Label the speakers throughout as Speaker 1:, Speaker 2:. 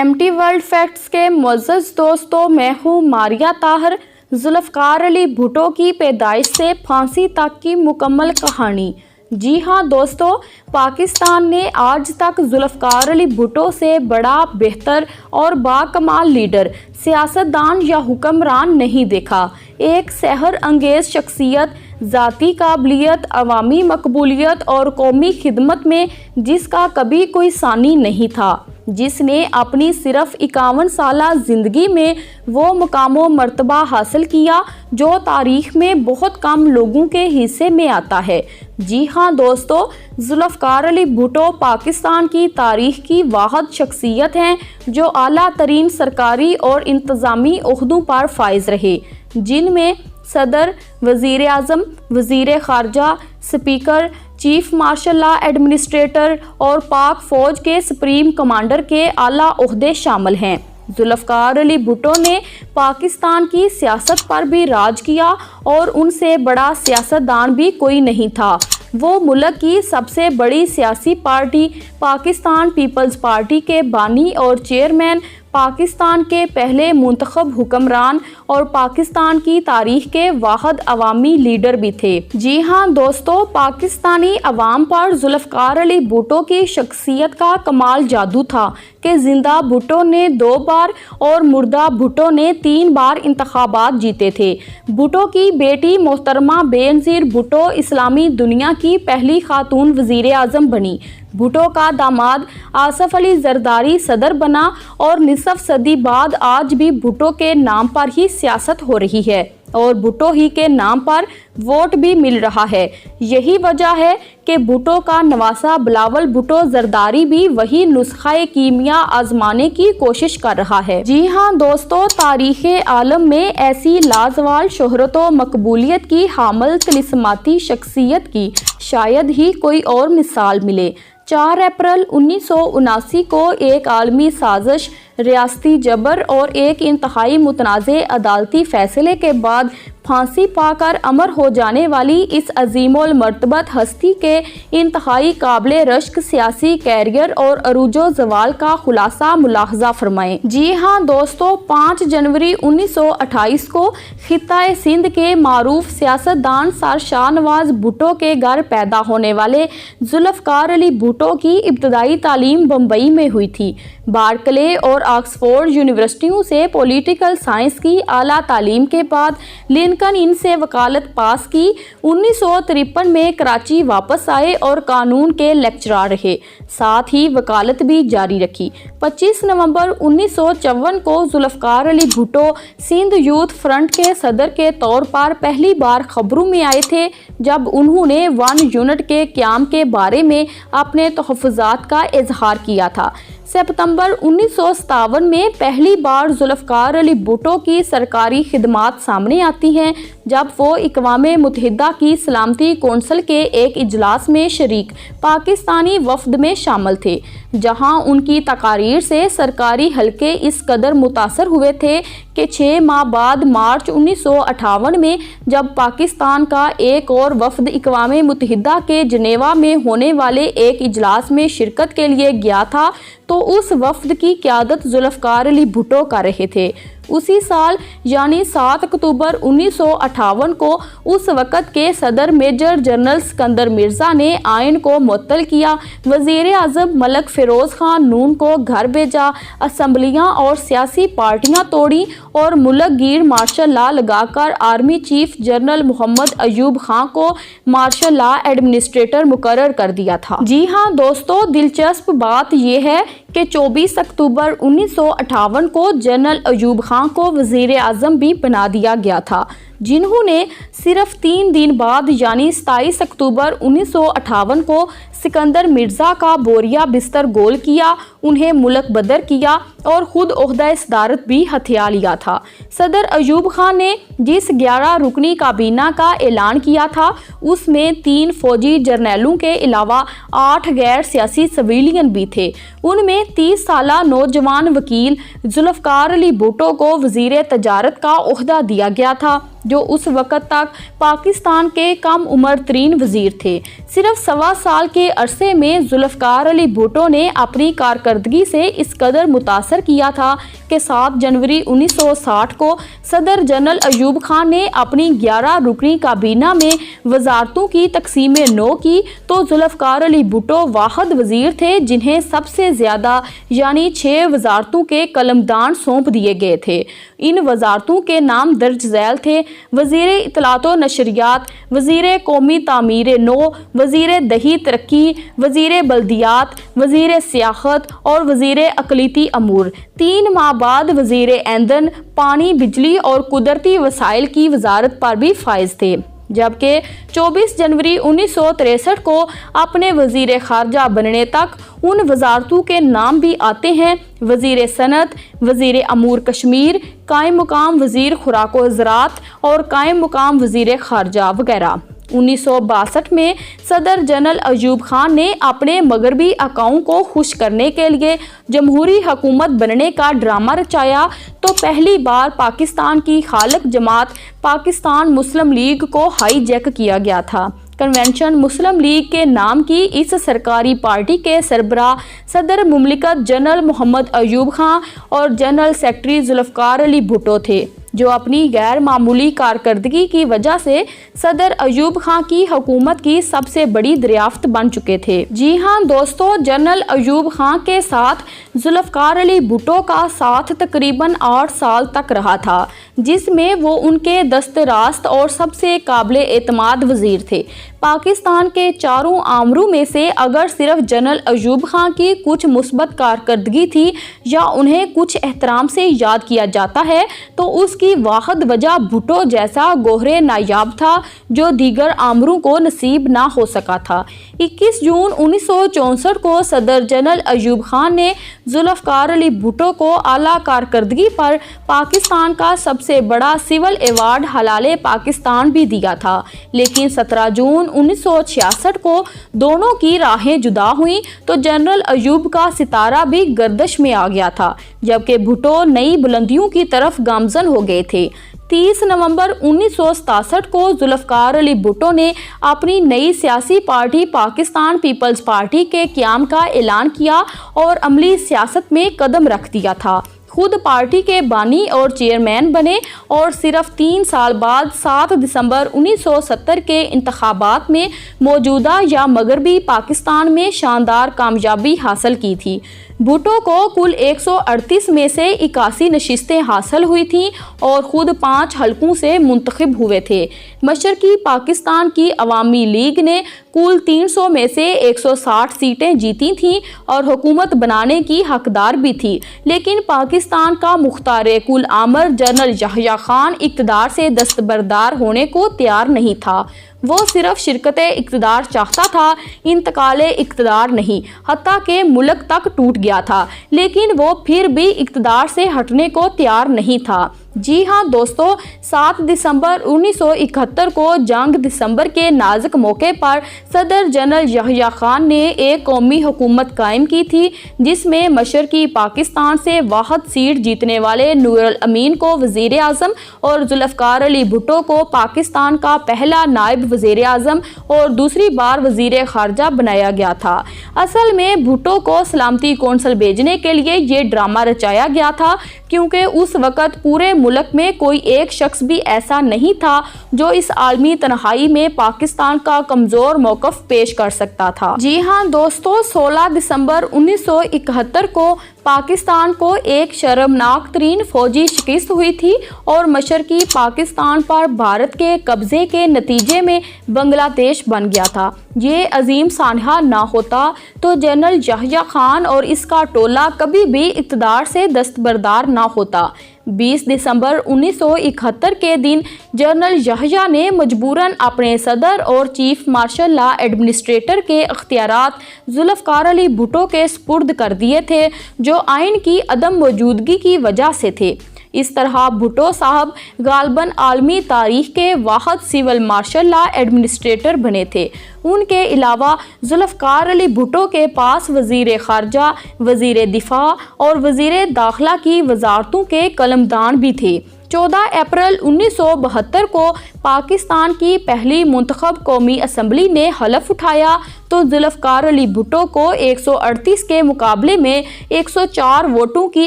Speaker 1: MT world facts के मुअज़्ज़ज़ दोस्तों, मैं हूँ मारिया ताहर। जुल्फ़कार अली भुट्टो की पैदाइश से फांसी तक की मुकम्मल कहानी। जी हाँ दोस्तों, पाकिस्तान ने आज तक जुल्फ़कार अली भुट्टो से बड़ा, बेहतर और बाकमाल लीडर, सियासतदान या हुक्मरान नहीं देखा। एक सहर अंगेज़ शख्सियत, ज़ाती काबिलियत, अवामी मकबूलियत और कौमी खिदमत में जिसका कभी कोई सानी नहीं था, जिसने अपनी सिर्फ 51 साला ज़िंदगी में वो मुकाम मर्तबा हासिल किया जो तारीख़ में बहुत कम लोगों के हिस्से में आता है। जी हाँ दोस्तों, जुल्फ़कार अली भुट्टो पाकिस्तान की तारीख़ की वाहिद शख्सियत हैं जो आला तरीन सरकारी और इंतज़ामी ओहदों पर फाइज रहे, जिनमें सदर, वज़ीर आज़म, वज़ीर ख़ारजा, speaker, chief martial law administrator और पाक फ़ौज के सुप्रीम कमांडर के आला ओहदे शामिल हैं। जुल्फ़कार अली भुट्टो ने पाकिस्तान की सियासत पर भी राज किया और उनसे बड़ा सियासतदान भी कोई नहीं था। वो मुल्क की सबसे बड़ी सियासी पार्टी पाकिस्तान पीपल्स पार्टी के बानी और चेयरमैन, पाकिस्तान के पहले मुंतखब हुक्मरान और पाकिस्तान की तारीख के वाहिद अवामी लीडर भी थे। जी हाँ दोस्तों, पाकिस्तानी अवाम पर जुल्फ़कार अली भुट्टो की शख्सियत का कमाल जादू था कि जिंदा भुट्टो ने 2 बार और मुर्दा भुट्टो ने 3 बार इंतखाबात जीते थे। भुट्टो की बेटी मोहतरमा बेनज़ीर भुट्टो इस्लामी दुनिया की पहली खातून वज़ीर आज़म बनी। भुट्टो का दामाद आसफ अली ज़रदारी सदर बना और निसफ सदी बाद आज भी भुट्टो के नाम पर ही सियासत हो रही है और भुट्टो ही के नाम पर वोट भी मिल रहा है। यही वजह है कि भुट्टो का नवासा बिलावल भुट्टो ज़रदारी भी वही नुस्ख़ा कीमिया आजमाने की कोशिश कर रहा है। जी हाँ दोस्तों, तारीख़ आलम में ऐसी लाजवाल शोहरत व मकबूलियत की हामिल तिलिस्माती शख्सियत की शायद ही कोई और मिसाल मिले। 4 अप्रैल 1979 को एक आलमी साजिश, रियासती जबर और एक इंतहाई मुतनाज़े अदालती फैसले के बाद फांसी पाकर अमर हो जाने वाली इस अजीमोल मर्तबत हस्ती के इंतहाई काबिल रश्क सियासी कैरियर और अरूजो जवाल का खुलासा मुलाहजा फरमाएं। जी हाँ दोस्तों, 5 जनवरी 1928 को खित्ता सिंध के मारूफ सियासतदान सर शाहनवाज भुट्टो के घर पैदा होने वाले जुल्फ़कार अली भुट्टो की इब्तदाई तालीम बम्बई में हुई थी। बार्कले और ऑक्सफोर्ड यूनिवर्सिटियों से पॉलिटिकल साइंस की आला तालीम के बाद लिंकन इन से वकालत पास की। 1953 में कराची वापस आए और कानून के लेक्चरार रहे, साथ ही वकालत भी जारी रखी। 25 नवंबर 1954 को जुल्फ़कार अली भुट्टो सिंध यूथ फ्रंट के सदर के तौर पर पहली बार खबरों में आए थे जब उन्होंने 1 यूनिट के क़याम के बारे में अपने तहफ़्फ़ुज़ात का इजहार किया था। सितंबर 1957 में पहली बार जुल्फ़कार अली भुट्टो की सरकारी खिदमात सामने आती हैं जब वो अक़वाम मुत्तहिदा की सलामती कौंसिल के एक इजलास में शरीक पाकिस्तानी वफ़द में शामिल थे, जहां उनकी तकारीर से सरकारी हलके इस कदर मुतासर हुए थे कि 6 माह बाद मार्च 1958 में जब पाकिस्तान का एक और वफ़द अक़वाम मुत्तहिदा के जनेवा में होने वाले एक इजलास में शिरकत के लिए गया था तो उस वफ़द की क़यादत जुल्फ़कार अली भुट्टो कर रहे थे। उसी साल यानी 7 अक्टूबर 1958 को उस वक़्त के सदर मेजर जनरल सिकंदर मिर्ज़ा ने आइन को मुअत्तल किया। वज़ीर आज़म मलिक फ़िरोज़ ख़ान नून को घर भेजा, असम्बलियाँ और सियासी पार्टियाँ तोड़ी और मुल्क गिर मार्शल लॉ लगाकर army chief general Mohammad Ayub Khan को मार्शल लॉ एडमिनिस्ट्रेटर मुकर्रर कर दिया था। जी हाँ दोस्तों, दिलचस्प बात यह है कि 24 अक्टूबर 1958 को जनरल अयूब खां को वज़ीर आज़म भी बना दिया गया था, जिन्होंने सिर्फ 3 दिन बाद यानी 27 अक्टूबर 1958 को सिकंदर मिर्ज़ा का बोरिया बिस्तर गोल किया, उन्हें मुल्क बदर किया और ख़ुद ओहदा सदारत भी हथिया लिया था। सदर अयूब खान ने जिस 11 रुकनी काबीना का ऐलान किया था उसमें 3 फौजी जर्नैलों के अलावा 8 गैर सियासी सिविलियन भी थे। उनमें 30 साला नौजवान वकील जुल्फ़कार अली भुट्टो को वज़ीर तजारत का ओहदा दिया गया था। जो उस वक़्त तक पाकिस्तान के कम उम्र तरीन वज़ीर थे। सिर्फ 1.25 साल के अरसे में जुल्फ़िकार अली भुट्टो ने अपनी कारकर्दगी से इस कदर मुतासर किया था कि 7 जनवरी 1960 को सदर जनरल अयूब खान ने अपनी 11 रुकनी काबीना में वजारतों की तकसीम नौ की तो जुल्फ़िकार अली भुट्टो वाहिद वज़ीर थे जिन्हें सबसे ज़्यादा यानी 6 वजारतों के कलमदान सौंप दिए गए थे। इन वजारतों के नाम दर्ज झैल थे: वज़ीर इत्तलात व नशरियात, वज़ीर कौमी तामीर नौ, वज़ीर दही तरक्की, वज़ीर बल्दियात, वज़ीर सियाहत और वज़ीर अक़लीती अमूर। 3 माह बाद वज़ीर ईंधन, पानी, बिजली और कुदरती वसाइल की वजारत पर भी फाइज थे। जबकि 24 जनवरी 1963 को अपने वज़ीर ख़ारजा बनने तक उन वजारतों के नाम भी आते हैं: वज़ीर सनत, वज़ीर अमूर कश्मीर, कायम मुकाम वज़ीर खुराक व ज़राअत और कायम मुकाम वज़ीर ख़ारजा वगैरह। 1962 में सदर जनरल अयूब खान ने अपने मगरबी अकाओं को खुश करने के लिए जमहूरी हुकूमत बनने का ड्रामा रचाया तो पहली बार पाकिस्तान की खालिक जमात पाकिस्तान मुस्लिम लीग को हाईजैक किया गया था। कन्वेंशन मुस्लिम लीग के नाम की इस सरकारी पार्टी के सरबराह सदर मुमलिकत जनरल मोहम्मद अयूब खान और जनरल सेक्रेटरी जुल्फ़िकार अली भुट्टो थे, जो अपनी गैर मामूली कारकर्दगी की वजह से सदर अयूब खान की हुकूमत की सबसे बड़ी दरियाफ्त बन चुके थे। जी हाँ दोस्तों, जनरल अयूब खान के साथ जुल्फ़िकार अली भुट्टो का साथ तकरीबन 8 साल तक रहा था, जिसमें वो उनके दस्तरास्त और सबसे काबिल एतमाद वज़ीर थे। पाकिस्तान के चारों आमरों में से अगर सिर्फ जनरल अयूब खान की कुछ मुस्बत कारकर्दगी थी या उन्हें कुछ एहतराम से याद किया जाता है तो उसकी वाहिद वजह भुट्टो जैसा गोहरे नायाब था जो दीगर आमरों को नसीब ना हो सका था। 21 जून 1964 को सदर जनरल अयूब खान ने जुल्फ़िकार अली भुट्टो को आला कारकर्दगी पर पाकिस्तान का सबसे बड़ा सिविल एवार्ड हलाले पाकिस्तान भी दिया था, लेकिन 17 जून 1966 को दोनों की राहें जुदा हुई तो जनरल अयूब का सितारा भी गर्दिश में आ गया था, जबकि भुट्टो नई बुलंदियों की तरफ गामजन हो गए थे। 30 नवंबर 1967 को जुल्फ़िकार अली भुट्टो ने अपनी नई सियासी पार्टी पाकिस्तान पीपल्स पार्टी के क़याम का ऐलान किया और अमली सियासत में कदम रख दिया था। खुद पार्टी के बानी और चेयरमैन बने और सिर्फ 3 साल बाद 7 दिसंबर 1970 के इंतखाबात में मौजूदा या मगरबी पाकिस्तान में शानदार कामयाबी हासिल की थी। भुट्टो को कुल 138 में से 81 नशिस्तें हासिल हुई थीं और ख़ुद 5 हलकों से मुंतखब हुए थे। मशरकी पाकिस्तान की अवामी लीग ने कुल 300 में से 160 सीटें जीती थीं और हुकूमत बनाने की हकदार भी थी, लेकिन पाकिस्तान का मुख्तार कुल आमर जनरल याह्या खान इक़्तिदार से दस्तबरदार होने को तैयार नहीं था। वो सिर्फ शिरकत इक़्तिदार चाहता था, इंतकाल इक़्तिदार नहीं। हत्ता के मुल्क तक टूट गया था, लेकिन वो फिर भी इक़्तिदार से हटने को तैयार नहीं था। जी हाँ दोस्तों, 7 दिसंबर 1971 को जंग दिसंबर के नाजुक मौके पर सदर जनरल याह्या खान ने एक कौमी हुकूमत कायम की थी, जिसमें मशरकी पाकिस्तान से वाहिद सीट जीतने वाले नूरुल अमीन को वज़ीर आज़म और जुल्फ़िकार अली भुट्टो को पाकिस्तान का पहला नायब वज़ीर आज़म और दूसरी बार वज़ीर ख़ारजा बनाया गया था। असल में भुट्टो को सलामती कौंसल भेजने के लिए ये ड्रामा रचाया गया था, क्योंकि उस वक़्त पूरे मुल्क में कोई एक शख्स भी ऐसा नहीं था जो इस आलमी तन्हाई में पाकिस्तान का कमज़ोर मौक़िफ़ पेश कर सकता था। जी हाँ दोस्तों, 16 दिसंबर 1971 को पाकिस्तान को एक शर्मनाक तरीन फौजी शिकस्त हुई थी और मशरकी पाकिस्तान पर भारत के कब्ज़े के नतीजे में बांग्लादेश बन गया था। ये अजीम सानहा ना होता तो जनरल याह्या खान और इसका टोला कभी भी इक़्तिदार से दस्तबरदार ना होता। 20 दिसंबर 1971 के दिन जनरल याह्या ने मजबूरन अपने सदर और चीफ मार्शल लॉ एडमिनिस्ट्रेटर के अख्तियारात जुल्फ़िकार अली भुट्टो के सुपुर्द कर दिए थे, जो आइन की अदम मौजूदगी की वजह से थे। इस तरह भुट्टो साहब गालबन आलमी तारीख के वाहिद सिविल मार्शल लॉ एडमिनिस्ट्रेटर बने थे। उनके अलावा जुल्फ़िकार अली भुट्टो के पास वज़ीर ख़ारजा, वज़ीर दिफ़ा और वज़ीर दाखिला की वजारतों के कलमदान भी थे। 14 अप्रैल 1972 को पाकिस्तान की पहली मुंतखब कौमी असम्बली ने हलफ उठाया तो जुल्फ़िकार अली भुट्टो को 138 के मुकाबले में 104 वोटों की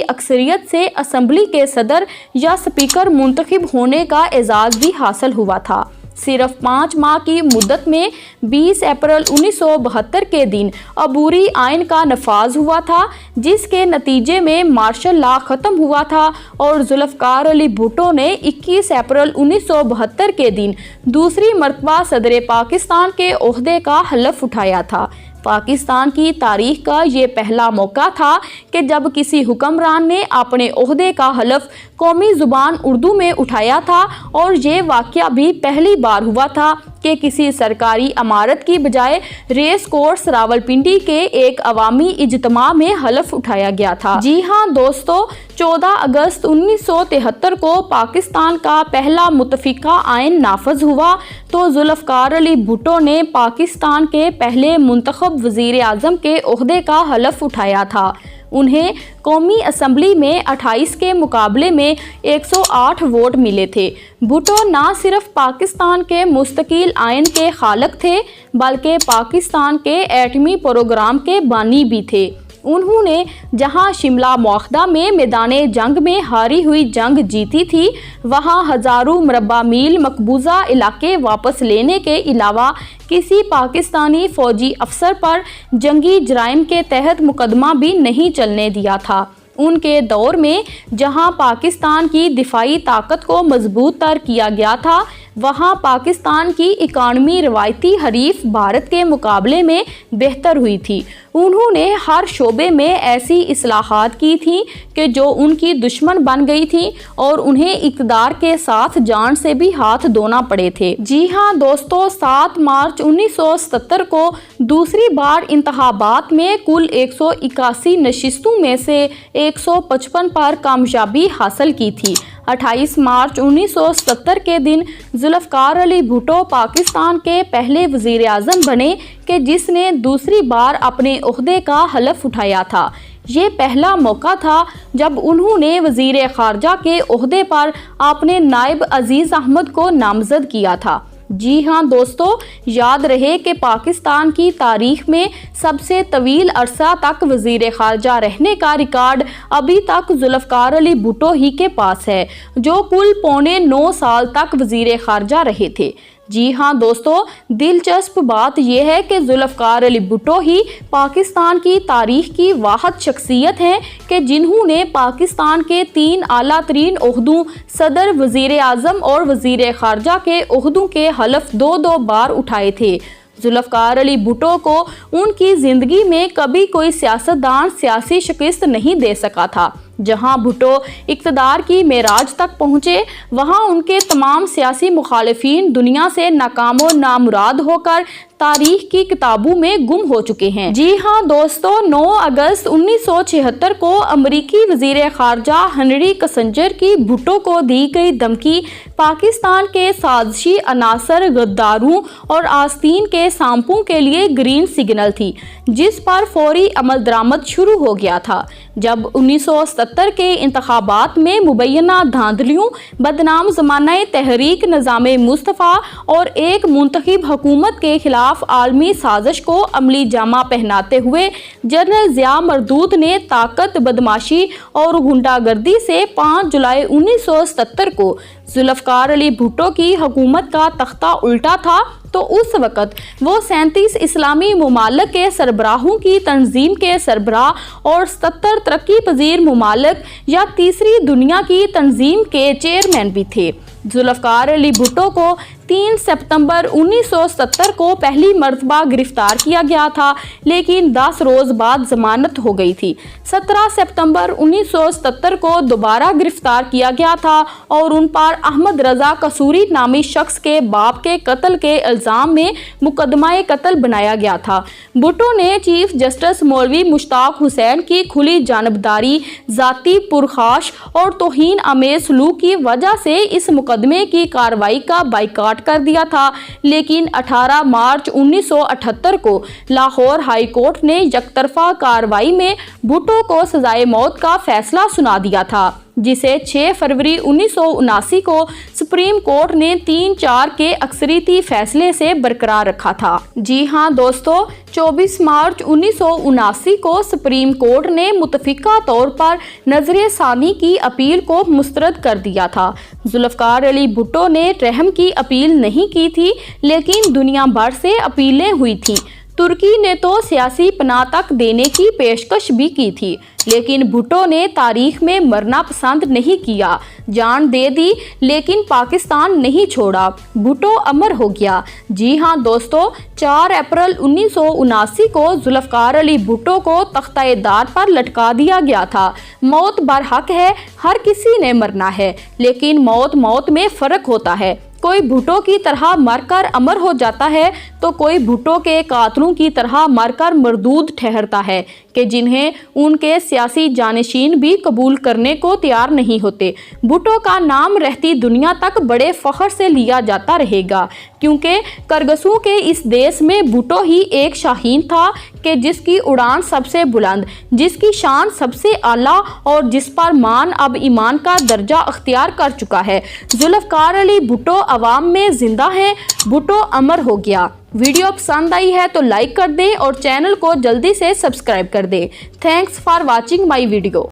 Speaker 1: अक्सरियत से असम्बली के सदर या स्पीकर मुंतखब होने का एजाज़ भी हासिल हुआ था। सिर्फ 5 माह की मुद्दत में 20 अप्रैल 1972 के दिन अबूरी आइन का नफाज हुआ था, जिसके नतीजे में मार्शल लॉ ख़त्म हुआ था और जुल्फ़िकार अली भुट्टो ने 21 अप्रैल 1972 के दिन दूसरी मरतबा सदर पाकिस्तान के ओहदे का हलफ उठाया था। पाकिस्तान की तारीख का ये पहला मौका था कि जब किसी हुक्मरान ने अपने ओहदे का हलफ कौमी ज़ुबान उर्दू में उठाया था और ये वाक़या भी पहली बार हुआ था कि किसी सरकारी इमारत की बजाय रेस कोर्स रावलपिंडी के एक अवामी इज्तिमा में हलफ उठाया गया था। जी हाँ दोस्तों, 14 अगस्त 1973 को पाकिस्तान का पहला मुतफ़िका आइन नाफज हुआ तो जुल्फ़िकार अली भुट्टो ने पाकिस्तान के पहले मुंतखब वज़ीर आज़म के ओहदे का हलफ उठाया था। उन्हें कौमी असम्बली में 28 के मुकाबले में 108 वोट मिले थे। भुट्टो न सिर्फ पाकिस्तान के मुस्तकिल आइन के खालक थे बल्कि पाकिस्तान के एटमी प्रोग्राम के बानी भी थे। उन्होंने जहां शिमला मुआहदा में मैदाने जंग में हारी हुई जंग जीती थी, वहां हज़ारों मरबा मील मकबूजा इलाके वापस लेने के अलावा किसी पाकिस्तानी फ़ौजी अफसर पर जंगी जराइम के तहत मुकदमा भी नहीं चलने दिया था। उनके दौर में जहां पाकिस्तान की दिफाई ताकत को मजबूत तर किया गया था, वहां पाकिस्तान की इकानमी रवायती हरीफ भारत के मुकाबले में बेहतर हुई थी। उन्होंने हर शोबे में ऐसी इस्लाहात की थी कि जो उनकी दुश्मन बन गई थी और उन्हें इक़्तिदार के साथ जान से भी हाथ धोना पड़े थे। जी हाँ दोस्तों, 7 मार्च 1970 को दूसरी बार इंतखाबात में कुल 181 नशिस्तों में से 155 पर कामयाबी हासिल की थी। 28 मार्च 1970 के दिन जुल्फ़िकार अली भुट्टो पाकिस्तान के पहले वज़ीर आज़म बने कि जिसने दूसरी बार अपने ओहदे का हलफ उठाया था। ये पहला मौका था जब उन्होंने वज़ीर ख़ारजा के ओहदे पर अपने नायब अजीज़ अहमद को नामज़द किया था। जी हाँ दोस्तों, याद रहे कि पाकिस्तान की तारीख में सबसे तवील अरसा तक वज़ीर ख़ारजा रहने का रिकॉर्ड अभी तक जुल्फ़िकार अली भुट्टो ही के पास है, जो कुल 9.25 साल तक वज़ीर ख़ारजा रहे थे। जी हाँ दोस्तों, दिलचस्प बात यह है कि जुल्फ़िकार अली भुट्टो ही पाकिस्तान की तारीख की वाहिद शख्सियत हैं कि जिन्होंने पाकिस्तान के 3 आला तरीन ओहदों सदर, वज़ीर आज़म और वज़ीर ख़ारजा के ओहदों के हलफ 2-2 बार उठाए थे। जुल्फ़िकार अली भुट्टो को उनकी ज़िंदगी में कभी कोई सियासतदान सियासी शिकस्त नहीं दे सका था। जहां भुट्टो इक़्तिदार की मेराज तक पहुंचे, वहां उनके तमाम सियासी मुखालिफिन दुनिया से नाकामो नामुराद होकर तारीख की किताबों में गुम हो चुके हैं। जी हाँ दोस्तों, 9 अगस्त 1976 को अमरीकी वज़ीर ख़ारजा हेनरी किसिंजर की भुट्टो को दी गई धमकी पाकिस्तान के साजिशी अनासर, गद्दारों और आस्तीन के सांपों के लिए ग्रीन सिग्नल थी, जिस पर फौरी अमल दरामद शुरू हो गया था। जब 1970 के इंतखाबात में मुबैना धांधलियों, बदनाम ज़माना तहरीक निज़ाम मुस्तफ़ा और एक मुंतखब हुकूमत के खिलाफ आलमी साजिश को अमली जामा पहनाते हुए जनरल ज़िया मरदूद ने ताकत, बदमाशी और गुंडागर्दी से 5 जुलाई 1970 को जुल्फ़िकार अली भुट्टो की हुकूमत का तख्ता उल्टा था, तो उस वक़्त वो 37 इस्लामी ममालिक के सरबराहों की तंजीम के सरबराह और 77 तरक्की पजीर ममालिक या तीसरी दुनिया की तंजीम के चेयरमैन भी थे। जुल्फ़िकार अली भुट्टो को 3 सितंबर 1970 को पहली मरतबा गिरफ्तार किया गया था, लेकिन 10 रोज़ बाद जमानत हो गई थी। 17 सितंबर 1970 को दोबारा गिरफ्तार किया गया था और उन पर अहमद रज़ा कसूरी नामी शख्स के बाप के कत्ल के इल्ज़ाम में मुकदमा कत्ल बनाया गया था। भुट्टो ने चीफ जस्टिस मौलवी मुश्ताक हुसैन की खुली जानबदारी, ज़ाती पुरखाश और तौहीन आमेज़ सलूक की वजह से इस मुकदमे की कार्रवाई का बाइकाट कर दिया था, लेकिन 18 मार्च 1978 को लाहौर हाई कोर्ट ने यकतरफा कार्रवाई में भुट्टो को सजाए मौत का फैसला सुना दिया था। जिसे 6 फरवरी 1979 को सुप्रीम कोर्ट ने 3-4 के अक्सरीती फैसले से बरकरार रखा था। जी हां दोस्तों, 24 मार्च 1979 को सुप्रीम कोर्ट ने मुतफिका तौर पर नजर सानी की अपील को मुस्तरद कर दिया था। जुल्फकार अली भुट्टो ने रहम की अपील नहीं की थी, लेकिन दुनिया भर से अपीलें हुई थीं। तुर्की ने तो सियासी पनाह तक देने की पेशकश भी की थी, लेकिन भुट्टो ने तारीख में मरना पसंद नहीं किया, जान दे दी, लेकिन पाकिस्तान नहीं छोड़ा। भुट्टो अमर हो गया। जी हां दोस्तों, 4 अप्रैल 1979 को जुल्फकार अली भुट्टो को तख्ता-ए-दार पर लटका दिया गया था। मौत बरहक है, हर किसी ने मरना है, लेकिन मौत में फ़र्क होता है। कोई भुट्टो की तरह मरकर अमर हो जाता है तो कोई भुट्टो के कातलों की तरह मरकर मरदूद ठहरता है कि जिन्हें उनके सियासी जानशीन भी कबूल करने को तैयार नहीं होते। भुट्टो का नाम रहती दुनिया तक बड़े फख्र से लिया जाता रहेगा, क्योंकि करगसों के इस देश में भुट्टो ही एक शाहीन था कि जिसकी उड़ान सबसे बुलंद, जिसकी शान सबसे आला और जिस पर मान अब ईमान का दर्जा अख्तियार कर चुका है। जुल्फकार अली भुट्टो अवाम में जिंदा है। भुट्टो अमर हो गया। वीडियो पसंद आई है तो लाइक कर दें और चैनल को जल्दी से सब्सक्राइब कर दें। Thanks for watching my video.